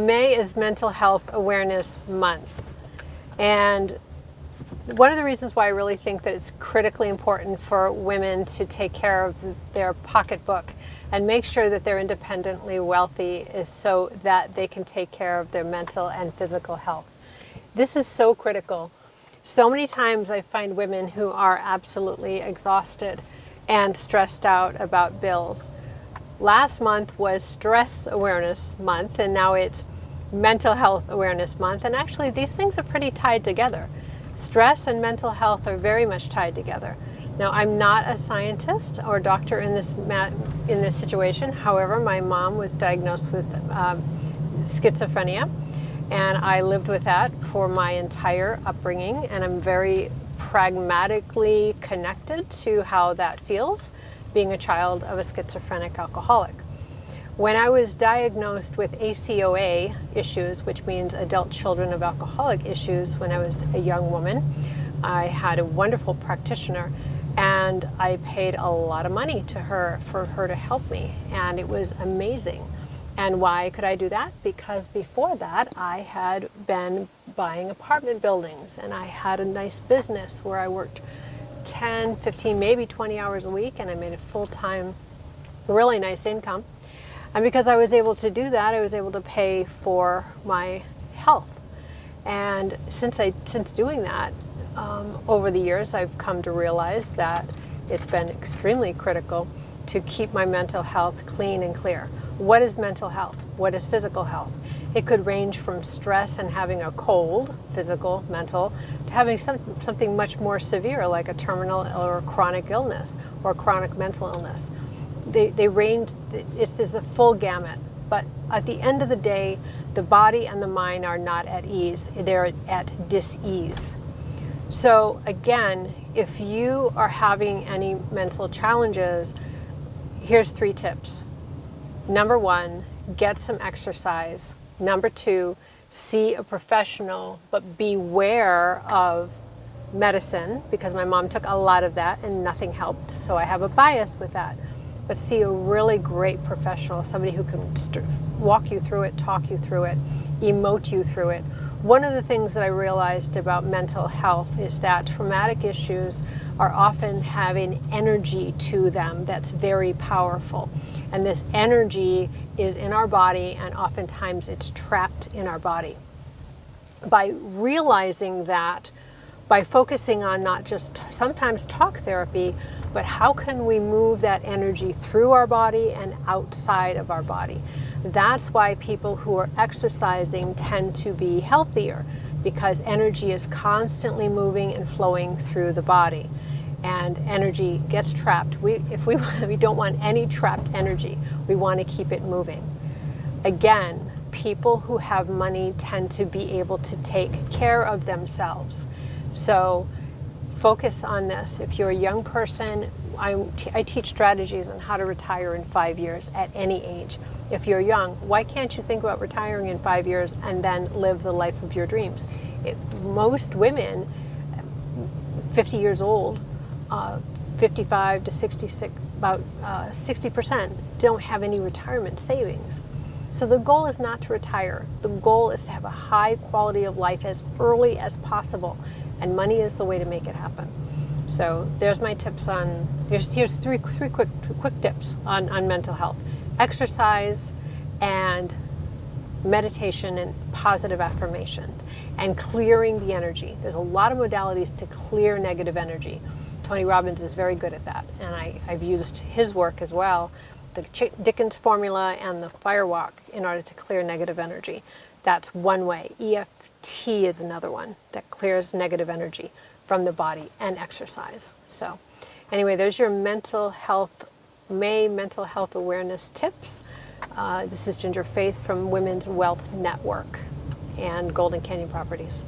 May is Mental Health Awareness Month. And one of the reasons why I really think that it's critically important for women to take care of their pocketbook and make sure that they're independently wealthy is so that they can take care of their mental and physical health. This is so critical. So many times I find women who are absolutely exhausted and stressed out about bills. Last month was Stress Awareness Month, and now it's Mental Health Awareness Month. And actually, these things are pretty tied together. Stress and mental health are very much tied together. Now, I'm not a scientist or doctor in this situation. However, my mom was diagnosed with schizophrenia, and I lived with that for my entire upbringing, and I'm very pragmatically connected to how that feels, being a child of a schizophrenic alcoholic. When I was diagnosed with ACOA issues, which means adult children of alcoholic issues, when I was a young woman, I had a wonderful practitioner, and I paid a lot of money to her for her to help me, and it was amazing. And why could I do that? Because before that, I had been buying apartment buildings, and I had a nice business where I worked 10, 15, maybe 20 hours a week, and I made a full-time, really nice income. And because I was able to do that, I was able to pay for my health. And since doing that, over the years, I've come to realize that it's been extremely critical to keep my mental health clean and clear. What is mental health? What is physical health? It could range from stress and having a cold, physical, mental, to having something much more severe like a terminal or chronic illness or chronic mental illness. They range, there's a full gamut. But at the end of the day, the body and the mind are not at ease. They're at dis-ease. So again, if you are having any mental challenges, here's 3 tips. Number 1, get some exercise. Number 2, see a professional, but beware of medicine, because my mom took a lot of that and nothing helped, so I have a bias with that. But see a really great professional, somebody who can walk you through it, talk you through it, emote you through it. One of the things that I realized about mental health is that traumatic issues are often having energy to them that's very powerful. And this energy is in our body, and oftentimes it's trapped in our body. By realizing that, by focusing on not just sometimes talk therapy, but how can we move that energy through our body and outside of our body? That's why people who are exercising tend to be healthier, because energy is constantly moving and flowing through the body. And energy gets trapped. We don't want any trapped energy. We want to keep it moving. Again, people who have money tend to be able to take care of themselves. So focus on this. If you're a young person, I teach strategies on how to retire in 5 years at any age. If you're young, why can't you think about retiring in 5 years and then live the life of your dreams? Most women, 50 years old, 55 to 66, about 60% don't have any retirement savings. So the goal is not to retire. The goal is to have a high quality of life as early as possible, and money is the way to make it happen. So there's my tips on, here's three quick tips on mental health. Exercise and meditation and positive affirmations and clearing the energy. There's a lot of modalities to clear negative energy. Tony Robbins is very good at that, and I've used his work as well, the Dickens formula and the fire walk, in order to clear negative energy. That's one way. EFT is another one that clears negative energy from the body, and exercise. So anyway, there's your mental health, May mental health awareness tips. This is Ginger Faith from Women's Wealth Network and Golden Canyon Properties.